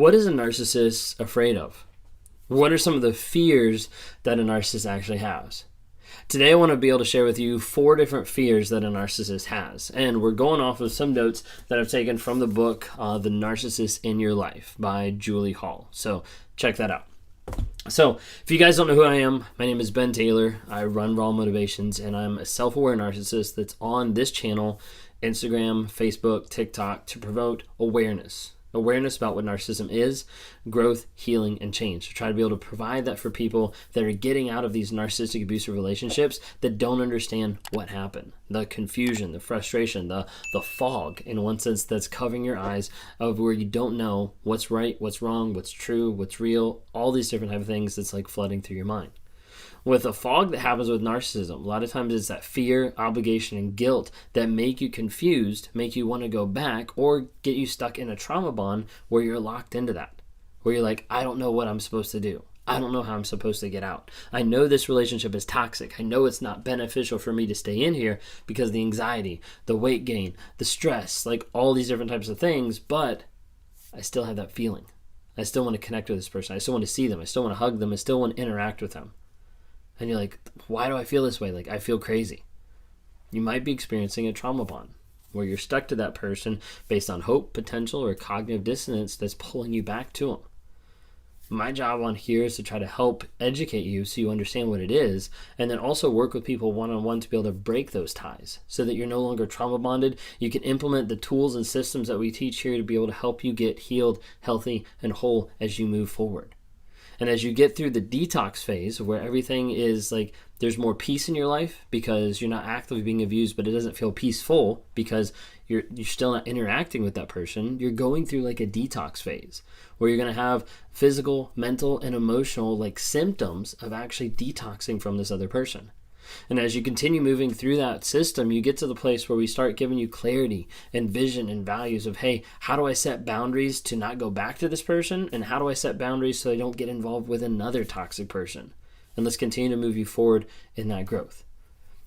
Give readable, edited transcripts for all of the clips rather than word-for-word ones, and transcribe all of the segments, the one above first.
What is a narcissist afraid of? What are some of the fears that a narcissist actually has? Today I want to be able to share with you 4 different fears that a narcissist has. And we're going off of some notes that I've taken from the book, The Narcissist in Your Life by Julie Hall. So check that out. So if you guys don't know who I am, my name is Ben Taylor. I run Raw Motivations, and I'm a self-aware narcissist that's on this channel, Instagram, Facebook, TikTok, to promote awareness about what narcissism is, growth, healing, and change. To try to be able to provide that for people that are getting out of these narcissistic abusive relationships that don't understand what happened. The confusion, the frustration, the fog, in one sense, that's covering your eyes of where you don't know what's right, what's wrong, what's true, what's real, all these different type of things that's like flooding through your mind. With the fog that happens with narcissism, a lot of times it's that fear, obligation, and guilt that make you confused, make you want to go back, or get you stuck in a trauma bond where you're locked into that. Where you're like, I don't know what I'm supposed to do. I don't know how I'm supposed to get out. I know this relationship is toxic. I know it's not beneficial for me to stay in here because of the anxiety, the weight gain, the stress, like all these different types of things, but I still have that feeling. I still want to connect with this person. I still want to see them. I still want to hug them. I still want to interact with them. And you're like, why do I feel this way? Like, I feel crazy. You might be experiencing a trauma bond where you're stuck to that person based on hope, potential, or cognitive dissonance that's pulling you back to them. My job on here is to try to help educate you so you understand what it is, and then also work with people one-on-one to be able to break those ties so that you're no longer trauma bonded. You can implement the tools and systems that we teach here to be able to help you get healed, healthy, and whole as you move forward. And as you get through the detox phase where everything is like there's more peace in your life because you're not actively being abused, but it doesn't feel peaceful because you're still not interacting with that person, you're going through like a detox phase where you're going to have physical, mental, and emotional like symptoms of actually detoxing from this other person. And as you continue moving through that system, you get to the place where we start giving you clarity and vision and values of, hey, how do I set boundaries to not go back to this person? And how do I set boundaries so I don't get involved with another toxic person? And let's continue to move you forward in that growth.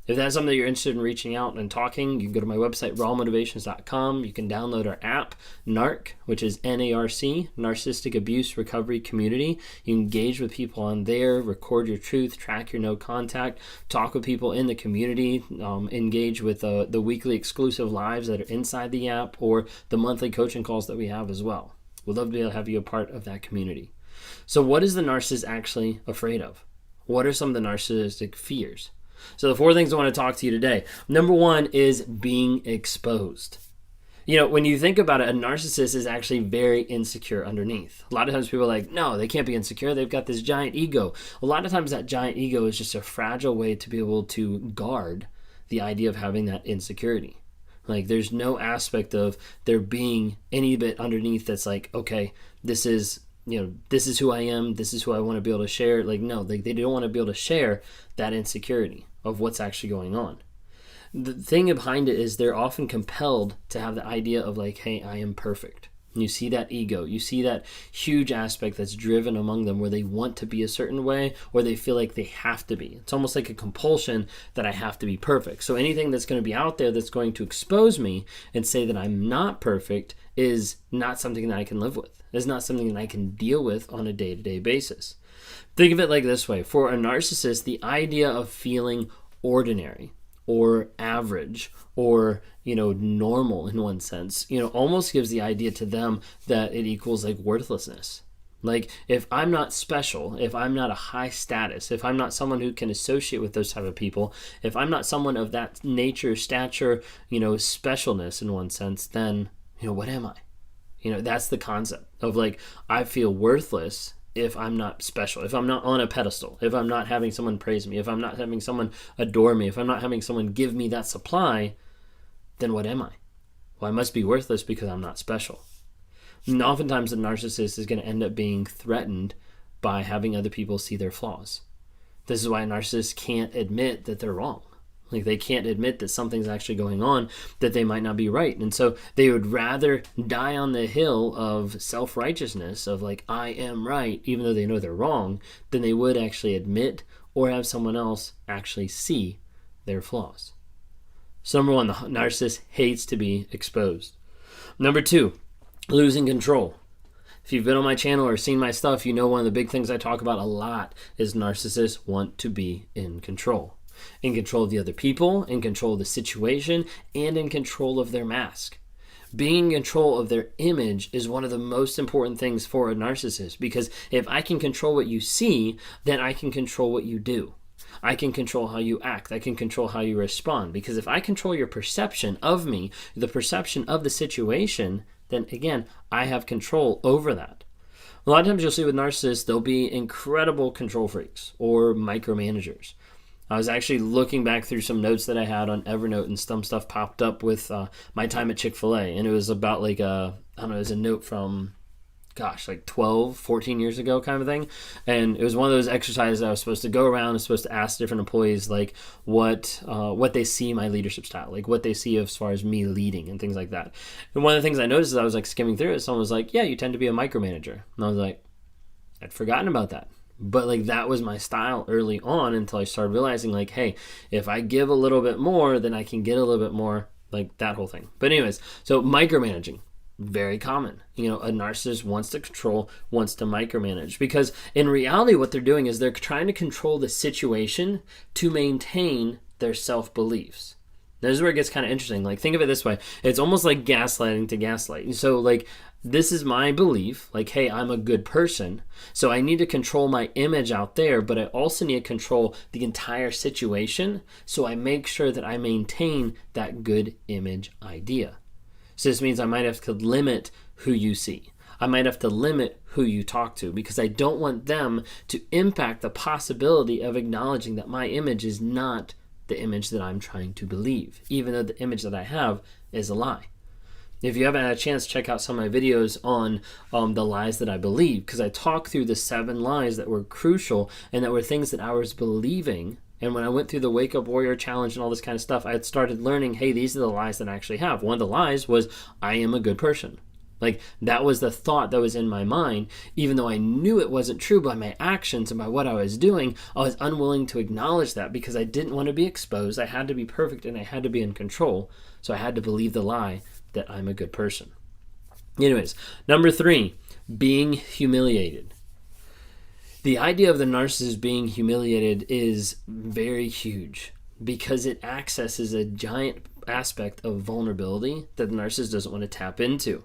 If that's something that you're interested in reaching out and talking, you can go to my website, rawmotivations.com. You can download our app, NARC, which is NARC, Narcissistic Abuse Recovery Community. You engage with people on there, record your truth, track your no contact, talk with people in the community, engage with the weekly exclusive lives that are inside the app or the monthly coaching calls that we have as well. We'd love to be able to have you a part of that community. So what is the narcissist actually afraid of? What are some of the narcissistic fears? So the 4 things I want to talk to you today. Number 1 is being exposed. You know, when you think about it, a narcissist is actually very insecure underneath. A lot of times people are like, no, they can't be insecure. They've got this giant ego. A lot of times that giant ego is just a fragile way to be able to guard the idea of having that insecurity. Like there's no aspect of there being any bit underneath that's like, okay, this is who I am. This is who I want to be able to share. Like, no, they don't want to be able to share that insecurity of what's actually going on. The thing behind it is they're often compelled to have the idea of like, hey, I am perfect. And you see that ego. You see that huge aspect that's driven among them where they want to be a certain way or they feel like they have to be. It's almost like a compulsion that I have to be perfect. So anything that's going to be out there that's going to expose me and say that I'm not perfect is not something that I can live with. It's not something that I can deal with on a day-to-day basis. Think of it like this way. For a narcissist, the idea of feeling ordinary or average or, normal in one sense, almost gives the idea to them that it equals like worthlessness. Like if I'm not special, if I'm not a high status, if I'm not someone who can associate with those type of people, if I'm not someone of that nature, stature, specialness in one sense, then, what am I? That's the concept of like, I feel worthless if I'm not special, if I'm not on a pedestal, if I'm not having someone praise me, if I'm not having someone adore me, if I'm not having someone give me that supply, then what am I? Well, I must be worthless because I'm not special. And oftentimes the narcissist is going to end up being threatened by having other people see their flaws. This is why a narcissist can't admit that they're wrong. Like they can't admit that something's actually going on, that they might not be right. And so they would rather die on the hill of self-righteousness of like, I am right, even though they know they're wrong, than they would actually admit or have someone else actually see their flaws. So number 1, the narcissist hates to be exposed. Number 2, losing control. If you've been on my channel or seen my stuff, you know one of the big things I talk about a lot is narcissists want to be in control. In control of the other people, in control of the situation, and in control of their mask. Being in control of their image is one of the most important things for a narcissist, because if I can control what you see, then I can control what you do. I can control how you act. I can control how you respond. Because if I control your perception of me, the perception of the situation, then again, I have control over that. A lot of times you'll see with narcissists, they'll be incredible control freaks or micromanagers. I was actually looking back through some notes that I had on Evernote, and some stuff popped up with my time at Chick-fil-A. And it was about like it was a note from, like 12, 14 years ago kind of thing. And it was one of those exercises I was supposed to go around and supposed to ask different employees like what they see my leadership style, like what they see as far as me leading and things like that. And one of the things I noticed as I was like skimming through it, someone was like, yeah, you tend to be a micromanager. And I was like, I'd forgotten about that. But like that was my style early on until I started realizing like, hey, if I give a little bit more, then I can get a little bit more, like that whole thing. But anyways, so micromanaging. Very common. A narcissist wants to control, wants to micromanage, because in reality what they're doing is they're trying to control the situation to maintain their self-beliefs. This is where it gets kind of interesting. Like, think of it this way. It's almost like gaslighting to gaslight. So like, this is my belief, like, hey, I'm a good person, so I need to control my image out there, but I also need to control the entire situation, so I make sure that I maintain that good image idea. So this means I might have to limit who you see. I might have to limit who you talk to, because I don't want them to impact the possibility of acknowledging that my image is not the image that I'm trying to believe, even though the image that I have is a lie. If you haven't had a chance, check out some of my videos on the lies that I believe, because I talk through the 7 lies that were crucial and that were things that I was believing. And when I went through the Wake Up Warrior Challenge and all this kind of stuff, I had started learning, hey, these are the lies that I actually have. One of the lies was, I am a good person. Like, that was the thought that was in my mind. Even though I knew it wasn't true by my actions and by what I was doing, I was unwilling to acknowledge that because I didn't want to be exposed. I had to be perfect and I had to be in control. So I had to believe the lie that I'm a good person. Anyways, number 3, being humiliated. The idea of the narcissist being humiliated is very huge because it accesses a giant aspect of vulnerability that the narcissist doesn't want to tap into.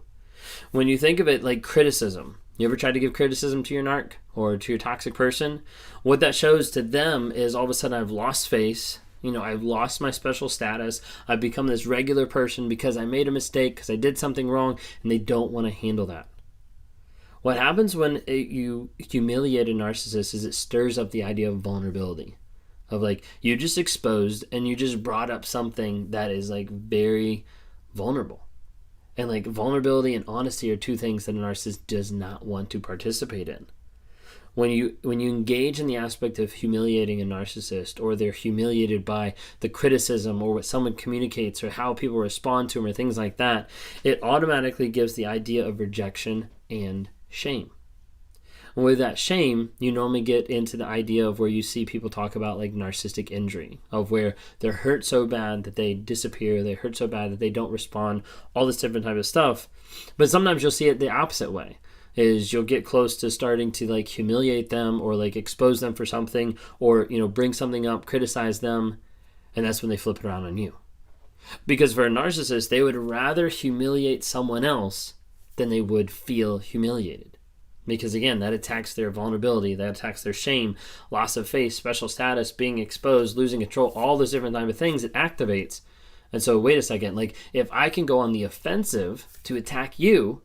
When you think of it like criticism, you ever tried to give criticism to your narc or to your toxic person? What that shows to them is all of a sudden I've lost face. I've lost my special status. I've become this regular person because I made a mistake, because I did something wrong, and they don't want to handle that. What happens when you humiliate a narcissist is it stirs up the idea of vulnerability. Of like, you just exposed and you just brought up something that is like very vulnerable. And like vulnerability and honesty are 2 things that a narcissist does not want to participate in. When you engage in the aspect of humiliating a narcissist, or they're humiliated by the criticism or what someone communicates or how people respond to them or things like that, it automatically gives the idea of rejection and shame. And with that shame, you normally get into the idea of where you see people talk about like narcissistic injury, of where they're hurt so bad that they disappear, they hurt so bad that they don't respond, all this different type of stuff. But sometimes you'll see it the opposite way. Is you'll get close to starting to like humiliate them or like expose them for something, or bring something up, criticize them, and that's when they flip it around on you. Because for a narcissist, they would rather humiliate someone else than they would feel humiliated. Because again, that attacks their vulnerability, that attacks their shame, loss of face, special status, being exposed, losing control, all those different type of things it activates. And so wait a second, like if I can go on the offensive to attack you,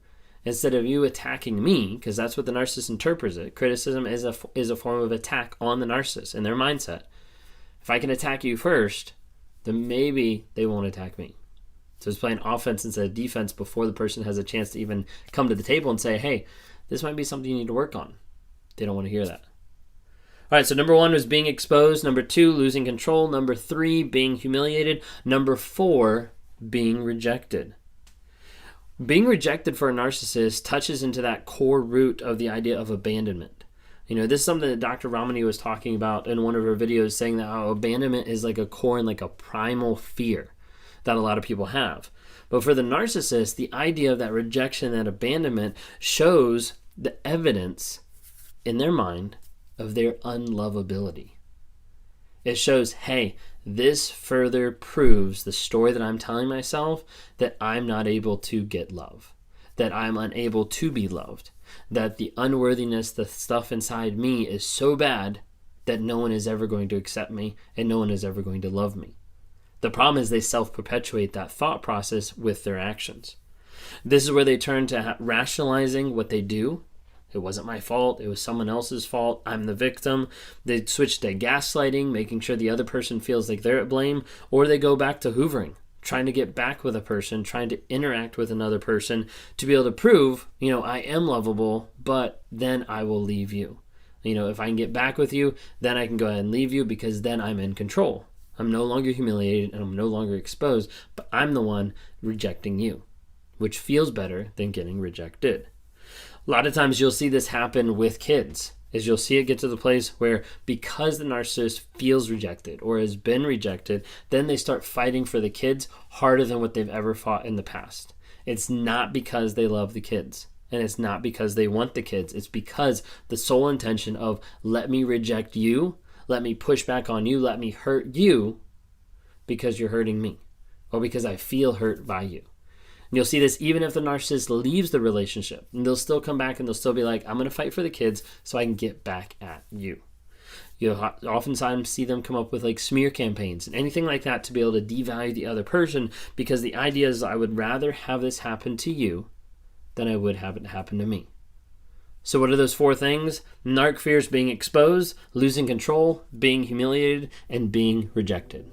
instead of you attacking me, because that's what the narcissist interprets it. Criticism is a form of attack on the narcissist and their mindset. If I can attack you first, then maybe they won't attack me. So it's playing offense instead of defense before the person has a chance to even come to the table and say, hey, this might be something you need to work on. They don't want to hear that. All right, so number 1 was being exposed. Number 2, losing control. Number 3, being humiliated. Number 4, being rejected. Being rejected for a narcissist touches into that core root of the idea of abandonment. This is something that Dr. Ramani was talking about in one of her videos, saying that how abandonment is like a core and like a primal fear that a lot of people have. But for the narcissist, the idea of that rejection, that abandonment shows the evidence in their mind of their unlovability. It shows, hey, this further proves the story that I'm telling myself that I'm not able to get love, that I'm unable to be loved, that the unworthiness, the stuff inside me is so bad that no one is ever going to accept me and no one is ever going to love me. The problem is they self-perpetuate that thought process with their actions. This is where they turn to rationalizing what they do. It wasn't my fault. It was someone else's fault. I'm the victim. They switch to gaslighting, making sure the other person feels like they're at blame, or they go back to hoovering, trying to get back with a person, trying to interact with another person to be able to prove, I am lovable, but then I will leave you. If I can get back with you, then I can go ahead and leave you because then I'm in control. I'm no longer humiliated and I'm no longer exposed, but I'm the one rejecting you, which feels better than getting rejected. A lot of times you'll see this happen with kids, is you'll see it get to the place where because the narcissist feels rejected or has been rejected, then they start fighting for the kids harder than what they've ever fought in the past. It's not because they love the kids, and it's not because they want the kids. It's because the sole intention of let me reject you, let me push back on you, let me hurt you because you're hurting me or because I feel hurt by you. And you'll see this even if the narcissist leaves the relationship, and they'll still come back and they'll still be like, I'm going to fight for the kids so I can get back at you. You'll oftentimes see them come up with like smear campaigns and anything like that to be able to devalue the other person, because the idea is I would rather have this happen to you than I would have it happen to me. So what are those 4 things? Narc fears being exposed, losing control, being humiliated, and being rejected.